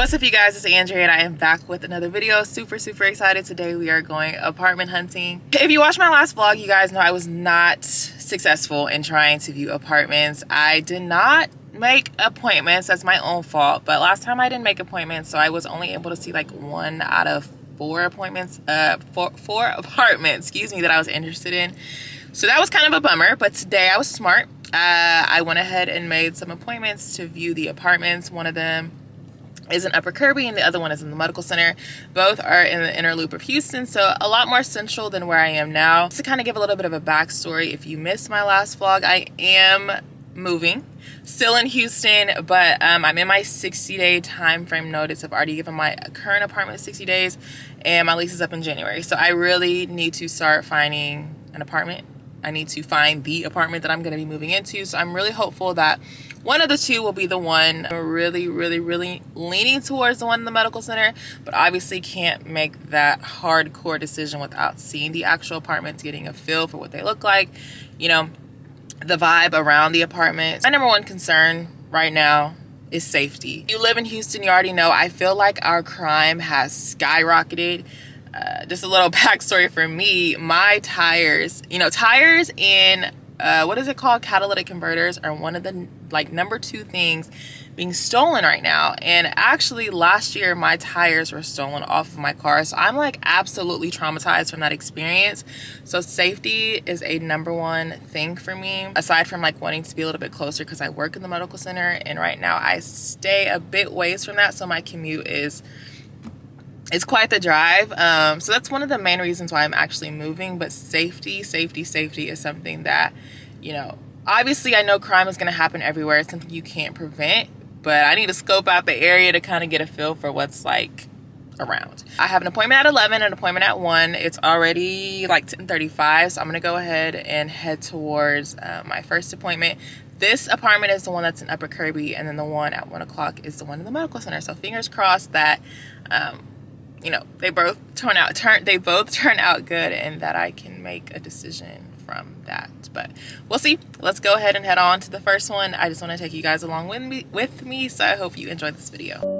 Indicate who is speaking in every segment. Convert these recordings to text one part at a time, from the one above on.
Speaker 1: What's up, you guys? It's Andrea and I am back with another video. Super excited. Today we are going apartment hunting. If you watched my last vlog, you guys know I was not successful in trying to view apartments. I did not make appointments. That's my own fault. But last time I didn't make appointments, so I was only able to see like 1 out of 4 appointments, four apartments, excuse me, that I was interested in. So that was kind of a bummer, but today I was smart. I went ahead and made some appointments to view the apartments. One of them is in Upper Kirby and the other one is in the Medical Center. Both are in the inner loop of Houston, so a lot more central than where I am now. To kind of give a little bit of a backstory, if you missed my last vlog, I am moving, still in Houston, but I'm in my 60-day time frame notice. I've already given my current apartment 60 days and my lease is up in January. So I really need to start finding an apartment. I need to find the apartment that I'm going to be moving into. So I'm really hopeful that one of the two will be the one. I'm really leaning towards the one in the Medical Center, but obviously can't make that hardcore decision without seeing the actual apartments, getting a feel for what they look like, you know, the vibe around the apartment. My number one concern right now is safety. If you live in Houston, you already know, I feel like our crime has skyrocketed. Just a little backstory for me, my tires, tires and what is it called? Catalytic converters are one of the number 2 things being stolen right now. And actually last year my tires were stolen off of my car. So I'm absolutely traumatized from that experience. So safety is a number 1 thing for me, aside from wanting to be a little bit closer because I work in the Medical Center and right now I stay a bit ways from that. So my commute it's quite the drive. So that's one of the main reasons why I'm actually moving. But safety is something that, obviously I know crime is going to happen everywhere. It's something you can't prevent, but I need to scope out the area to kind of get a feel for what's around. I have an appointment at 11, an appointment at 1. It's already 10:35, so I'm going to go ahead and head towards my first appointment. This apartment is the one that's in Upper Kirby, and then the one at 1 o'clock is the one in the Medical Center. So fingers crossed that they both turn out good and that I can make a decision from that. But we'll see. Let's go ahead and head on to the first one. I just want to take you guys along with me, so I hope you enjoyed this video.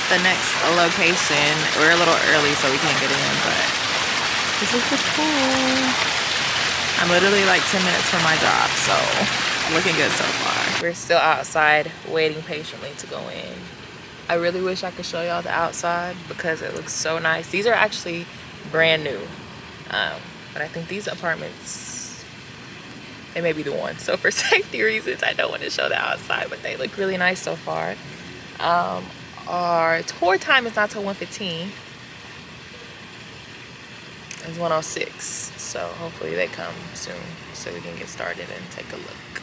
Speaker 1: at the next location. We're a little early, so we can't get in, but this is the pool. I'm literally like 10 minutes from my job, so looking good so far. We're still outside waiting patiently to go in. I really wish I could show y'all the outside because it looks so nice. These are actually brand new, but I think these apartments, they may be the one. So for safety reasons, I don't want to show the outside, but they look really nice so far. Our tour time is not till 1:15. It's 1:06, so hopefully they come soon so we can get started and take a look.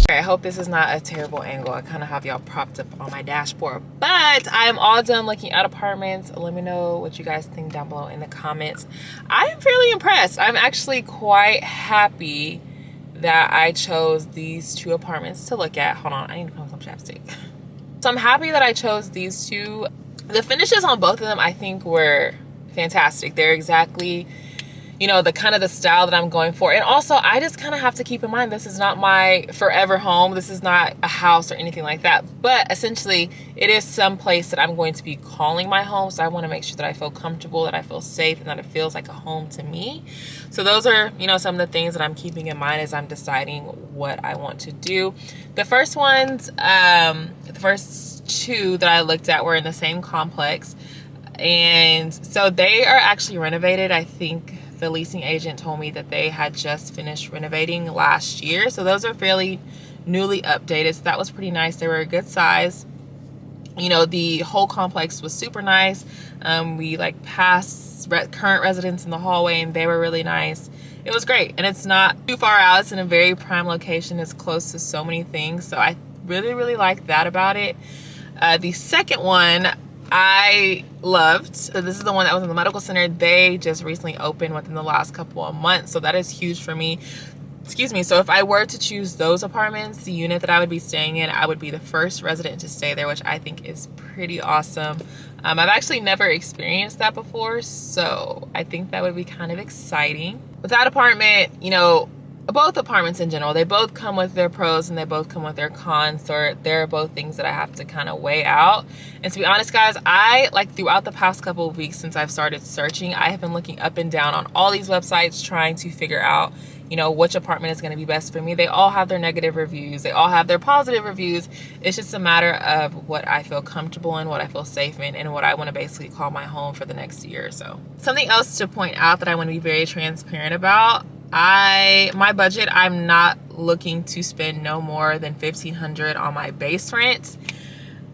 Speaker 1: I hope this is not a terrible angle. I kind of have y'all propped up on my dashboard, but I'm all done looking at apartments. Let me know what you guys think down below in the comments. I am fairly impressed. I'm actually quite happy that I chose these two apartments to look at. Hold on, I need to put on some chapstick. So I'm happy that I chose these two. The finishes on both of them I think were fantastic. They're exactly, you know, the kind of the style that I'm going for. And also I just kind of have to keep in mind, this is not my forever home. This is not a house or anything like that, but essentially it is some place that I'm going to be calling my home. So I want to make sure that I feel comfortable, that I feel safe, and that it feels like a home to me. So those are, you know, some of the things that I'm keeping in mind as I'm deciding what I want to do. The first ones, the first two that I looked at were in the same complex. And so they are actually renovated. I think the leasing agent told me that they had just finished renovating last year. So those are fairly newly updated. So that was pretty nice. They were a good size. You know, the whole complex was super nice. We like passed current residents in the hallway and they were really nice. It was great. And it's not too far out. It's in a very prime location. It's close to so many things. So I really like that about it. The second one I loved. So this is the one that was in the medical center. They just recently opened within the last couple of months. So that is huge for me. Excuse me. So if I were to choose those apartments, the unit that I would be staying in, I would be the first resident to stay there, which I think is pretty awesome. I've actually never experienced that before, so I think that would be kind of exciting. With that apartment, you know, both apartments in general, they both come with their pros and they both come with their cons. So they're both things that I have to kind of weigh out. And to be honest, guys, I like throughout the past couple of weeks since I've started searching, I have been looking up and down on all these websites trying to figure out, you know, which apartment is going to be best for me. They all have their negative reviews. They all have their positive reviews. It's just a matter of what I feel comfortable in, what I feel safe in, and what I want to basically call my home for the next year or so. Something else to point out that I want to be very transparent about. My budget, I'm not looking to spend no more than $1,500 on my base rent.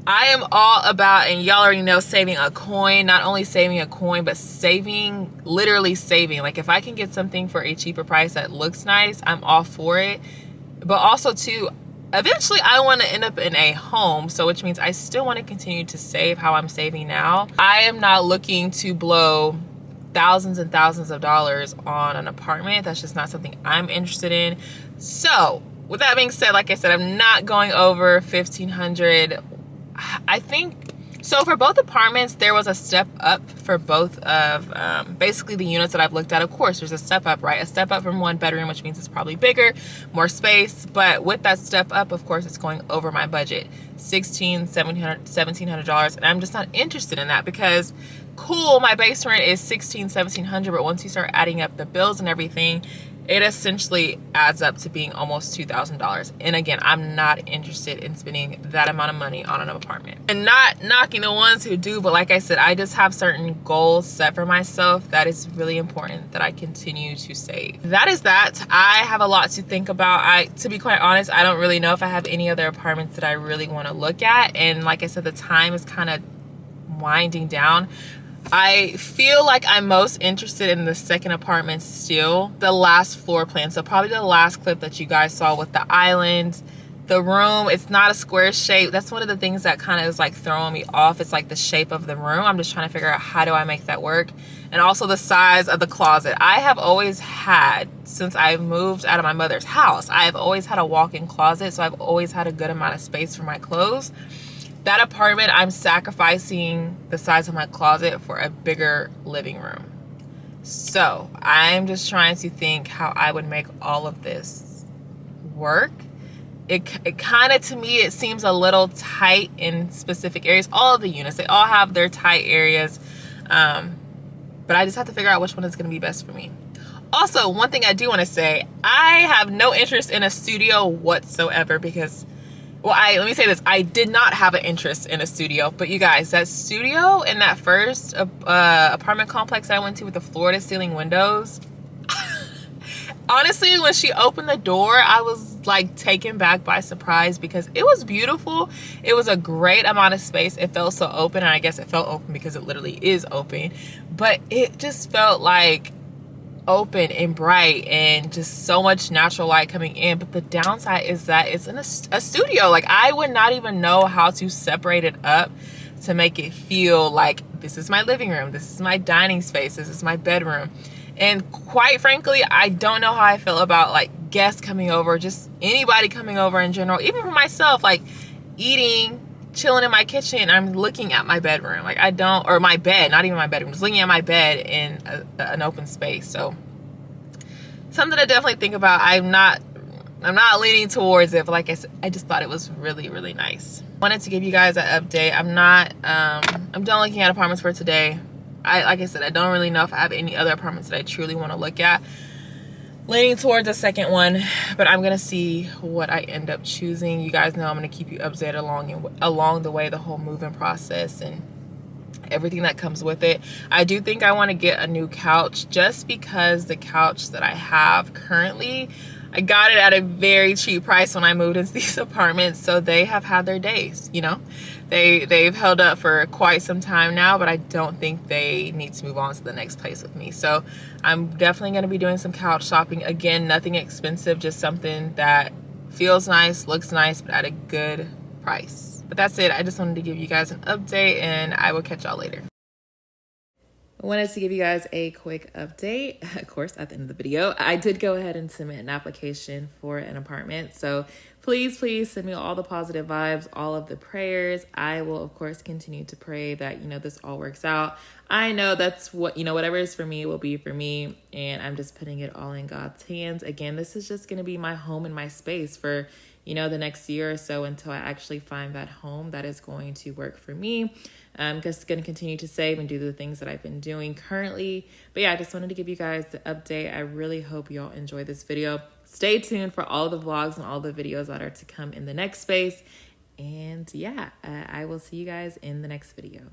Speaker 1: I am all about, and y'all already know, saving a coin. Not only saving a coin, but saving, literally saving. Like if I can get something for a cheaper price that looks nice, I'm all for it. But also too, eventually I want to end up in a home, so which means I still want to continue to save how I'm saving now. I am not looking to blow thousands and thousands of dollars on an apartment. That's just not something I'm interested in. So with that being said, like I said, I'm not going over $1,500. I think so. For both apartments, there was a step up for both of basically the units that I've looked at. Of course, there's a step up, right? A step up from one bedroom, which means it's probably bigger, more space. But with that step up, of course, it's going over my budget, $1,700, and I'm just not interested in that because, cool, my base rent is $1,700, but once you start adding up the bills and everything, it essentially adds up to being almost $2,000. And again, I'm not interested in spending that amount of money on an apartment. And not knocking the ones who do, but like I said, I just have certain goals set for myself that is really important that I continue to save. That is that. I have a lot to think about. To be quite honest, I don't really know if I have any other apartments that I really want to look at. And like I said, the time is kind of winding down. I feel like I'm most interested in the second apartment still, the last floor plan. So probably the last clip that you guys saw with the island, the room, it's not a square shape. That's one of the things that kind of is like throwing me off. It's like the shape of the room. I'm just trying to figure out how do I make that work. And also the size of the closet. I have always had, since I've moved out of my mother's house, I've always had a walk-in closet. So I've always had a good amount of space for my clothes. That apartment, I'm sacrificing the size of my closet for a bigger living room. So I'm just trying to think how I would make all of this work. It kind of, to me, it seems a little tight in specific areas. All of the units, they all have their tight areas. But I just have to figure out which one is going to be best for me. Also, one thing I do want to say, I have no interest in a studio whatsoever because, well, let me say this. I did not have an interest in a studio, but you guys, that studio in that first apartment complex I went to with the floor-to-ceiling windows, honestly, when she opened the door, I was like taken back by surprise because it was beautiful. It was a great amount of space. It felt so open, and I guess it felt open because it literally is open, but it just felt like open and bright and just so much natural light coming in. But the downside is that it's in a studio. Like, I would not even know how to separate it up to make it feel like this is my living room, this is my dining space, this is my bedroom. And quite frankly, I don't know how I feel about like guests coming over, just anybody coming over in general, even for myself, like eating, chilling in my kitchen, I'm looking at my bedroom. Like, I don't, or my bed, not even my bedroom, just looking at my bed in an open space. So something to definitely think about. I'm not leaning towards it, but like I said, I just thought it was really, really nice. Wanted to give you guys an update. I'm done looking at apartments for today. Like I said, I don't really know if I have any other apartments that I truly want to look at. Leaning towards the second one, but I'm gonna see what I end up choosing. You guys know I'm gonna keep you updated along the way, the whole moving process and everything that comes with it. I do think I want to get a new couch just because the couch that I have currently, I got it at a very cheap price when I moved into these apartments. So they have had their days, you know. They've held up for quite some time now, but I don't think they need to move on to the next place with me. So I'm definitely going to be doing some couch shopping. Again, nothing expensive, just something that feels nice, looks nice, but at a good price. But that's it. I just wanted to give you guys an update, and I will catch y'all later. I wanted to give you guys a quick update. Of course, at the end of the video, I did go ahead and submit an application for an apartment. So please send me all the positive vibes, all of the prayers. I will, of course, continue to pray that, you know, this all works out. I know that's what, whatever is for me will be for me. And I'm just putting it all in God's hands. Again, this is just going to be my home and my space for, the next year or so until I actually find that home that is going to work for me. I'm just going to continue to save and do the things that I've been doing currently. But yeah, I just wanted to give you guys the update. I really hope y'all enjoy this video. Stay tuned for all the vlogs and all the videos that are to come in the next space. And yeah, I will see you guys in the next video.